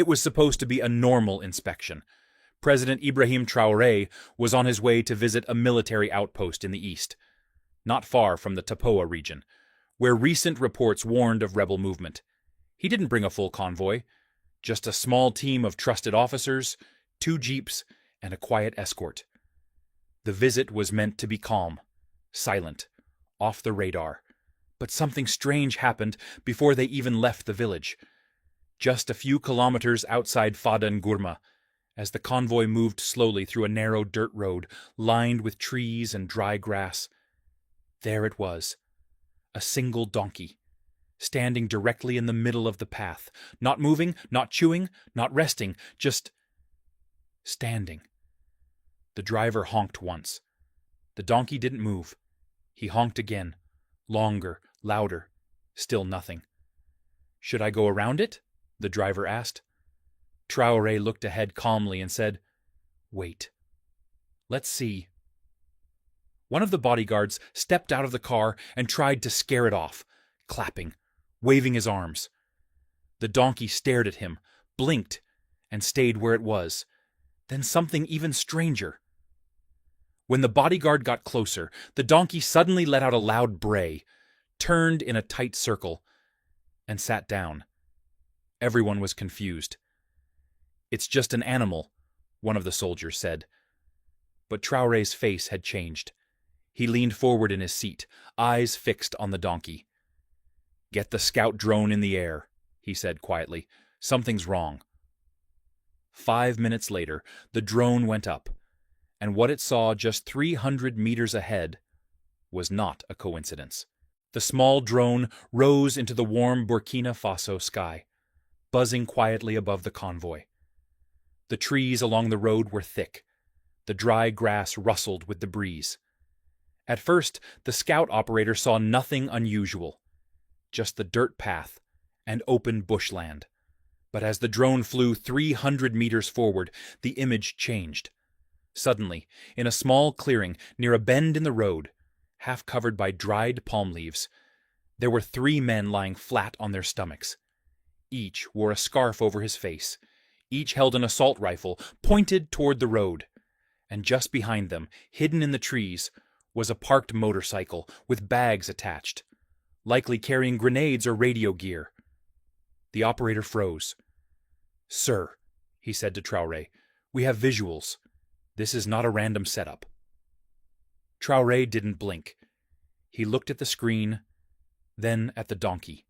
It was supposed to be a normal inspection. President Ibrahim Traoré was on his way to visit a military outpost in the east, not far from the Tapoa region, where recent reports warned of rebel movement. He didn't bring a full convoy, just a small team of trusted officers, 2 jeeps, and a quiet escort. The visit was meant to be calm, silent, off the radar. But something strange happened before they even left the village. Just a few kilometers outside Fadan Gurma, as the convoy moved slowly through a narrow dirt road lined with trees and dry grass, there it was, a single donkey, standing directly in the middle of the path, not moving, not chewing, not resting, just standing. The driver honked once. The donkey didn't move. He honked again, longer, louder, still nothing. "Should I go around it?" the driver asked. Traoré looked ahead calmly and said, "Wait. Let's see." One of the bodyguards stepped out of the car and tried to scare it off, clapping, waving his arms. The donkey stared at him, blinked, and stayed where it was. Then something even stranger. When the bodyguard got closer, the donkey suddenly let out a loud bray, turned in a tight circle, and sat down. Everyone was confused. "It's just an animal," one of the soldiers said. But Traoré's face had changed. He leaned forward in his seat, eyes fixed on the donkey. "Get the scout drone in the air," he said quietly. "Something's wrong." 5 minutes later, the drone went up, and what it saw just 300 meters ahead was not a coincidence. The small drone rose into the warm Burkina Faso sky, buzzing quietly above the convoy. The trees along the road were thick. The dry grass rustled with the breeze. At first, the scout operator saw nothing unusual, just the dirt path and open bushland. But as the drone flew 300 meters forward, the image changed. Suddenly, in a small clearing near a bend in the road, half covered by dried palm leaves, there were 3 men lying flat on their stomachs. Each wore a scarf over his face. Each held an assault rifle pointed toward the road. And just behind them, hidden in the trees, was a parked motorcycle with bags attached, likely carrying grenades or radio gear. The operator froze. "Sir," he said to Traoré, "we have visuals. This is not a random setup." Traoré didn't blink. He looked at the screen, then at the donkey,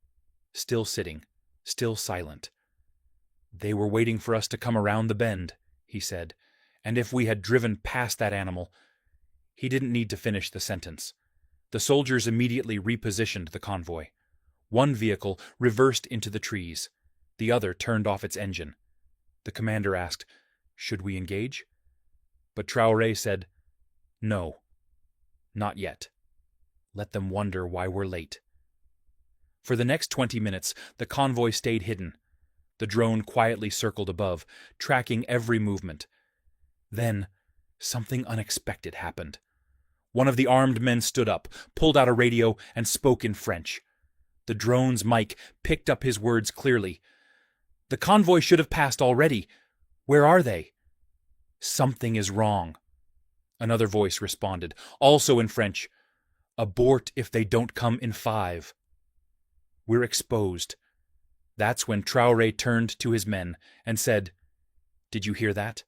still sitting, still silent. "They were waiting for us to come around the bend," he said, "and if we had driven past that animal—" He didn't need to finish the sentence. The soldiers immediately repositioned the convoy. One vehicle reversed into the trees. The other turned off its engine. The commander asked, "Should we engage?" But Traoré said, "No, not yet. Let them wonder why we're late." For the next 20 minutes, the convoy stayed hidden. The drone quietly circled above, tracking every movement. Then, something unexpected happened. One of the armed men stood up, pulled out a radio, and spoke in French. The drone's mic picked up his words clearly. "The convoy should have passed already. Where are they?" "Something is wrong." Another voice responded, also in French. "Abort if they don't come in 5. "We're exposed." That's when Traoré turned to his men and said, "Did you hear that?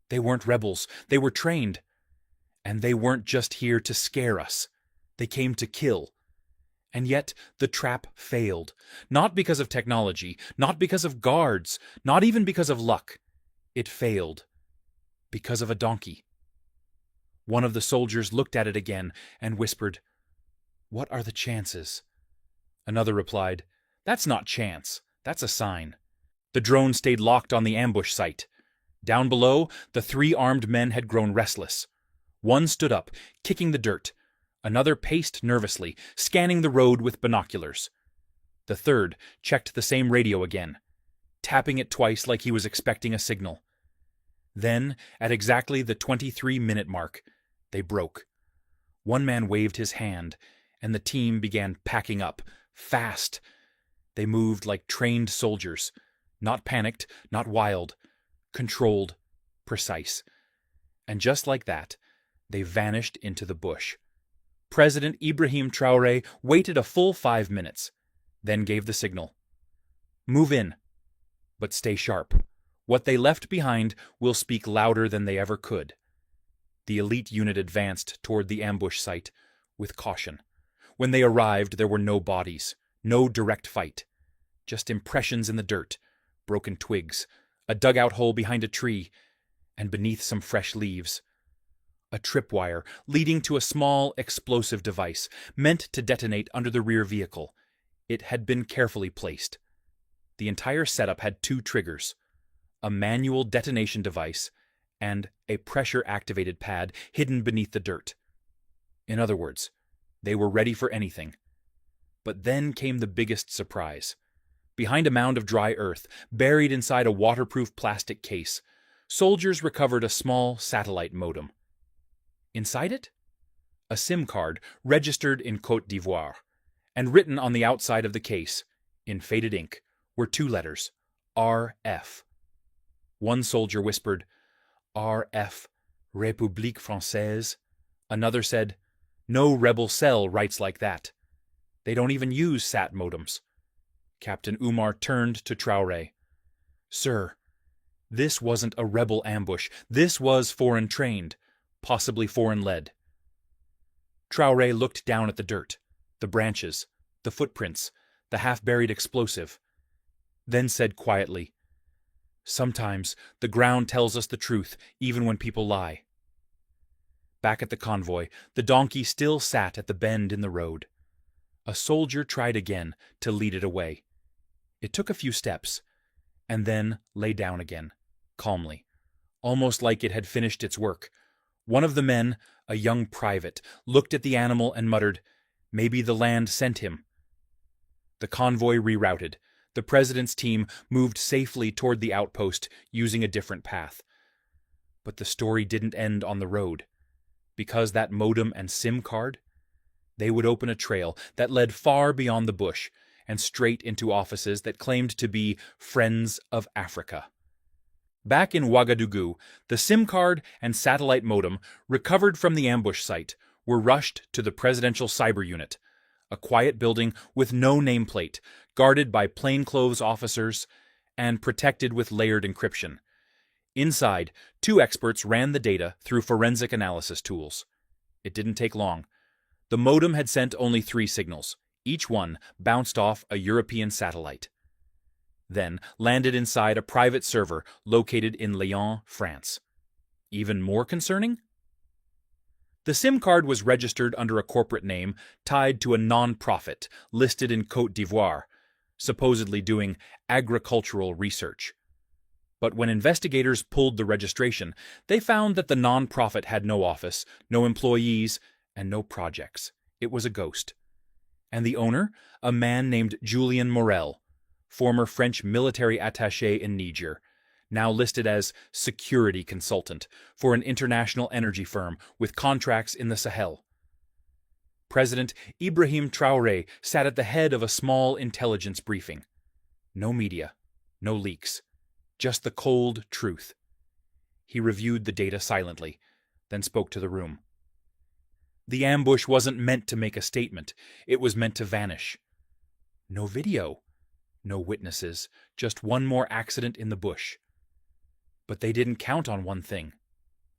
They weren't rebels. They were trained. And they weren't just here to scare us. They came to kill. And yet the trap failed. Not because of technology, not because of guards, not even because of luck. It failed because of a donkey." One of the soldiers looked at it again and whispered, "What are the chances?" Another replied, "That's not chance. That's a sign." The drone stayed locked on the ambush site. Down below, the 3 armed men had grown restless. One stood up, kicking the dirt. Another paced nervously, scanning the road with binoculars. The third checked the same radio again, tapping it twice like he was expecting a signal. Then, at exactly the 23-minute mark, they broke. One man waved his hand, and the team began packing up, fast. They moved like trained soldiers, Not panicked, not wild, controlled, precise. And just like that, they vanished into the bush. President Ibrahim Traoré waited a full 5 minutes, then gave the signal. Move in, but stay sharp. What they left behind will speak louder than they ever could. The elite unit advanced toward the ambush site with caution. When they arrived, there were no bodies, no direct fight, just impressions in the dirt, broken twigs, a dugout hole behind a tree, and beneath some fresh leaves, a tripwire leading to a small explosive device meant to detonate under the rear vehicle. It had been carefully placed. The entire setup had 2 triggers, a manual detonation device and a pressure-activated pad hidden beneath the dirt. In other words, they were ready for anything. But then came the biggest surprise. Behind a mound of dry earth, buried inside a waterproof plastic case, soldiers recovered a small satellite modem. Inside it, a SIM card registered in Côte d'Ivoire, and written on the outside of the case, in faded ink, were 2 letters, RF. One soldier whispered, RF, République Française. Another said, no rebel cell writes like that. They don't even use SAT modems. Captain Umar turned to Traoré. Sir, this wasn't a rebel ambush. This was foreign-trained, possibly foreign-led. Traoré looked down at the dirt, the branches, the footprints, the half-buried explosive, then said quietly, sometimes the ground tells us the truth, even when people lie. Back at the convoy, the donkey still sat at the bend in the road. A soldier tried again to lead it away. It took a few steps, and then lay down again, calmly, almost like it had finished its work. One of the men, a young private, looked at the animal and muttered, maybe the land sent him. The convoy rerouted. The president's team moved safely toward the outpost using a different path. But the story didn't end on the road. Because that modem and SIM card, they would open a trail that led far beyond the bush and straight into offices that claimed to be Friends of Africa. Back in Ouagadougou, the SIM card and satellite modem recovered from the ambush site were rushed to the presidential cyber unit, a quiet building with no nameplate, guarded by plainclothes officers and protected with layered encryption. Inside, 2 experts ran the data through forensic analysis tools. It didn't take long. The modem had sent only 3 signals. Each one bounced off a European satellite. Then landed inside a private server located in Lyon, France. Even more concerning? The SIM card was registered under a corporate name tied to a non-profit listed in Côte d'Ivoire, supposedly doing agricultural research. But when investigators pulled the registration, they found that the non-profit had no office, no employees, and no projects. It was a ghost. And the owner, a man named Julien Morel, former French military attaché in Niger, now listed as security consultant for an international energy firm with contracts in the Sahel. President Ibrahim Traoré sat at the head of a small intelligence briefing. No media, no leaks, just the cold truth. He reviewed the data silently, then spoke to the room. The ambush wasn't meant to make a statement. It was meant to vanish. No video, no witnesses, just one more accident in the bush. But they didn't count on one thing: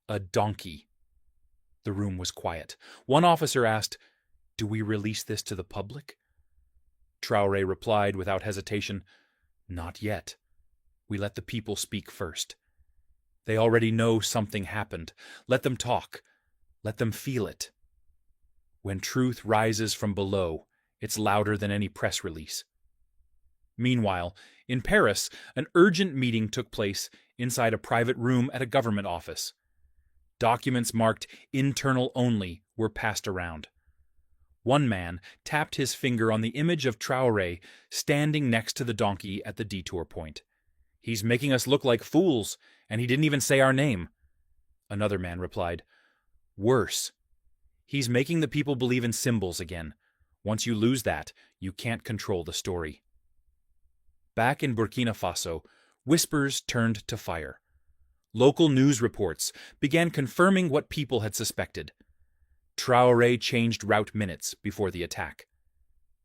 a donkey. The room was quiet. One officer asked, "Do we release this to the public?" Traoré replied without hesitation, "Not yet. We let the people speak first. They already know something happened. Let them talk. Let them feel it. When truth rises from below, it's louder than any press release." Meanwhile, in Paris, an urgent meeting took place inside a private room at a government office. Documents marked "internal only" were passed around. One man tapped his finger on the image of Traoré standing next to the donkey at the detour point. "He's making us look like fools, and he didn't even say our name." Another man replied, "Worse. He's making the people believe in symbols again. Once you lose that, you can't control the story." Back in Burkina Faso, whispers turned to fire. Local news reports began confirming what people had suspected. Traoré changed route minutes before the attack.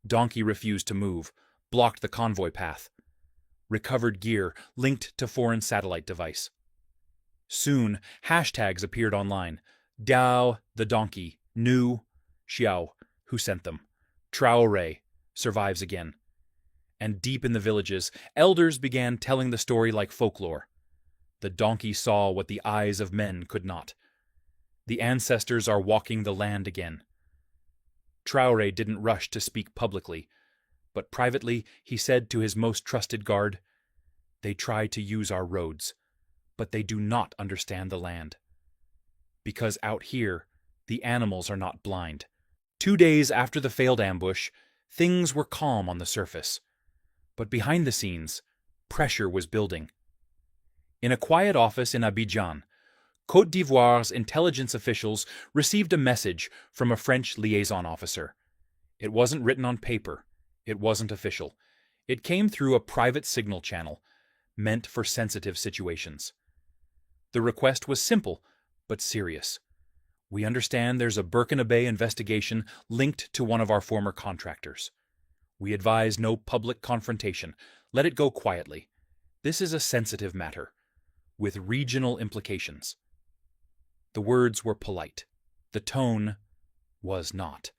Donkey refused to move, blocked the convoy path. Recovered gear linked to foreign satellite device. Soon, hashtags appeared online. Dao, the donkey, Nu, Xiao, who sent them. Traoré survives again. And deep in the villages, elders began telling the story like folklore. The donkey saw what the eyes of men could not. The ancestors are walking the land again. Traoré didn't rush to speak publicly, but privately he said to his most trusted guard, "They try to use our roads, but they do not understand the land. Because out here, the animals are not blind." 2 days after the failed ambush, things were calm on the surface. But behind the scenes, pressure was building. In a quiet office in Abidjan, Côte d'Ivoire's intelligence officials received a message from a French liaison officer. It wasn't written on paper. It wasn't official. It came through a private signal channel, meant for sensitive situations. The request was simple, but serious. "We understand there's a Burkina Bay investigation linked to one of our former contractors. We advise no public confrontation. Let it go quietly. This is a sensitive matter, with regional implications." The words were polite. The tone was not.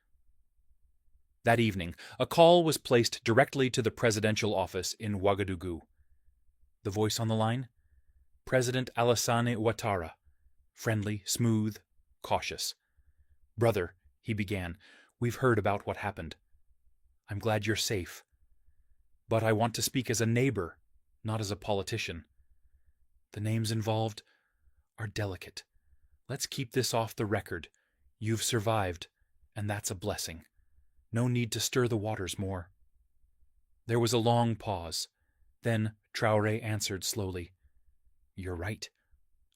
That evening, a call was placed directly to the presidential office in Ouagadougou. The voice on the line? President Alassane Ouattara. Friendly, smooth, cautious. "Brother," he began, "we've heard about what happened. I'm glad you're safe. But I want to speak as a neighbor, not as a politician. The names involved are delicate. Let's keep this off the record. You've survived, and that's a blessing. No need to stir the waters more." There was a long pause. Then Traoré answered slowly, "You're right.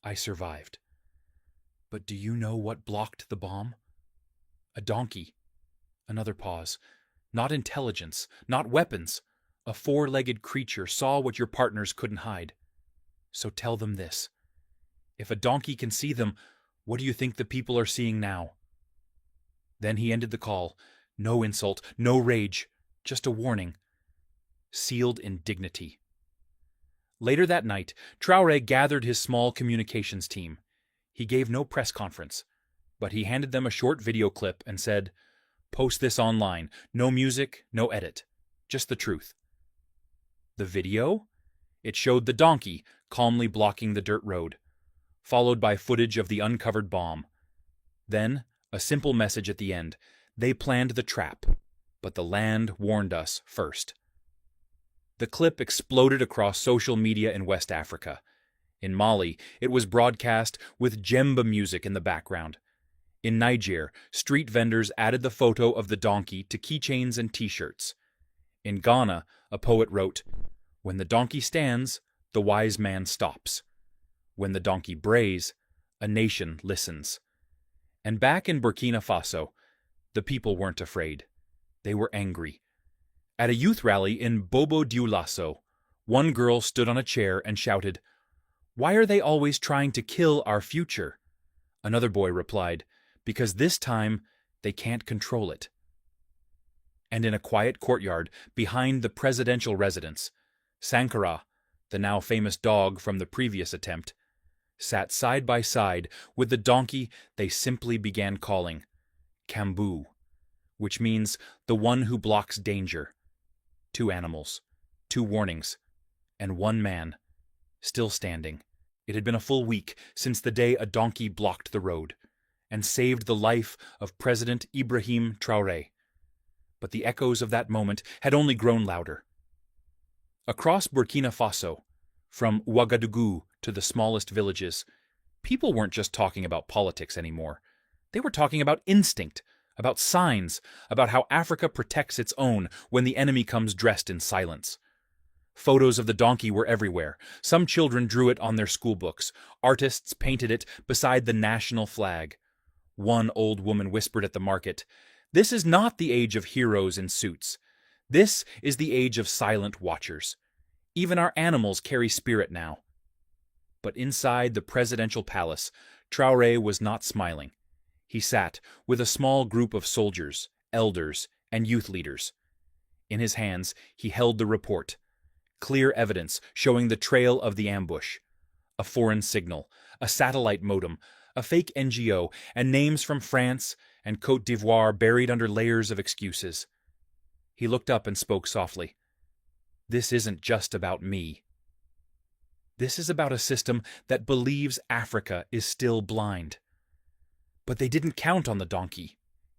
I survived. But do you know what blocked the bomb? A donkey." Another pause. "Not intelligence, not weapons. A four-legged creature saw what your partners couldn't hide. So tell them this. If a donkey can see them, what do you think the people are seeing now?" Then he ended the call. No insult, no rage, just a warning, sealed in dignity. Later that night, Traoré gathered his small communications team. He gave no press conference, but he handed them a short video clip and said, "Post this online. No music, no edit. Just the truth." The video? It showed the donkey calmly blocking the dirt road, followed by footage of the uncovered bomb. Then, a simple message at the end. They planned the trap, but the land warned us first. The clip exploded across social media in West Africa. In Mali, it was broadcast with djembe music in the background. In Niger, street vendors added the photo of the donkey to keychains and t-shirts. In Ghana, a poet wrote, "When the donkey stands, the wise man stops. When the donkey brays, a nation listens." And back in Burkina Faso, the people weren't afraid. They were angry. At a youth rally in Bobo Dioulasso, one girl stood on a chair and shouted, "Why are they always trying to kill our future?" Another boy replied, "Because this time they can't control it." And in a quiet courtyard behind the presidential residence, Sankara, the now famous dog from the previous attempt, sat side by side with the donkey they simply began calling Kambu, which means the one who blocks danger. 2 animals, 2 warnings, and 1 man, still standing. It had been a full week since the day a donkey blocked the road and saved the life of President Ibrahim Traoré. But the echoes of that moment had only grown louder. Across Burkina Faso, from Ouagadougou to the smallest villages, people weren't just talking about politics anymore. They were talking about instinct, about signs, about how Africa protects its own when the enemy comes dressed in silence. Photos of the donkey were everywhere. Some children drew it on their schoolbooks. Artists painted it beside the national flag. One old woman whispered at the market, "This is not the age of heroes in suits. This is the age of silent watchers. Even our animals carry spirit now. But inside the presidential palace, Traoré was not smiling. He sat with a small group of soldiers, elders, and youth leaders. In his hands, he held the report, clear evidence showing the trail of the ambush, a foreign signal, a satellite modem, a fake NGO, and names from France and Côte d'Ivoire buried under layers of excuses. He looked up and spoke softly. This isn't just about me. This is about a system that believes Africa is still blind. But they didn't count on the donkey.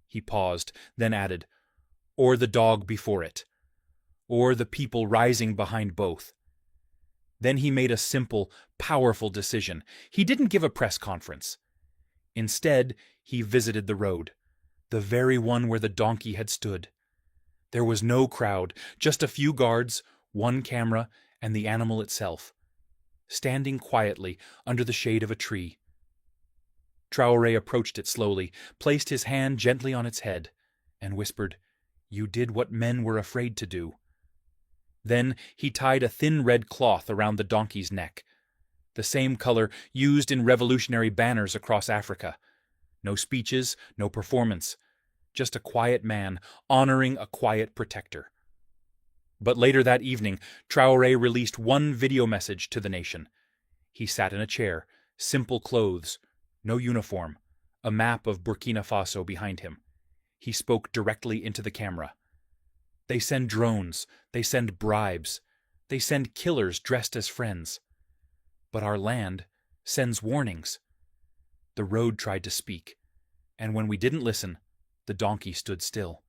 He paused, then added, or the dog before it, or the people rising behind both. Then he made a simple, powerful decision. He didn't give a press conference. Instead, he visited the road, the very one where the donkey had stood. There was no crowd, just a few guards, one camera, and the animal itself, standing quietly under the shade of a tree. Traoré approached it slowly, placed his hand gently on its head, and whispered, "You did what men were afraid to do." Then he tied a thin red cloth around the donkey's neck, the same color used in revolutionary banners across Africa. No speeches, no performance, just a quiet man honoring a quiet protector. But later that evening, Traoré released one video message to the nation. He sat in a chair, simple clothes, no uniform, a map of Burkina Faso behind him. He spoke directly into the camera. They send drones, they send bribes, they send killers dressed as friends. But our land sends warnings. The road tried to speak, and when we didn't listen, the donkey stood still.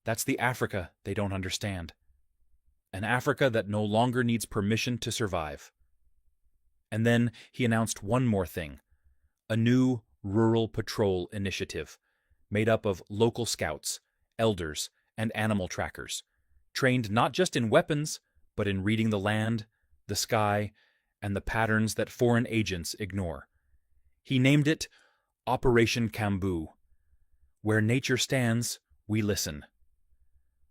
That's the Africa they don't understand. An Africa that no longer needs permission to survive. And then he announced one more thing, a new rural patrol initiative made up of local scouts, elders, and animal trackers, trained not just in weapons, but in reading the land, the sky, and the patterns that foreign agents ignore. He named it Operation Kambu. Where nature stands, we listen.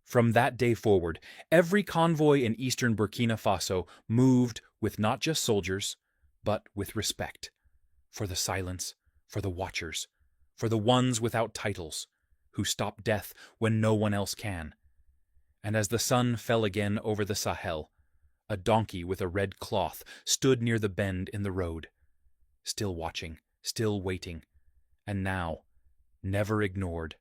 From that day forward, every convoy in eastern Burkina Faso moved with not just soldiers, but with respect. For the silence, for the watchers, for the ones without titles, who stop death when no one else can. And as the sun fell again over the Sahel, a donkey with a red cloth stood near the bend in the road, still watching, still waiting, and now never ignored.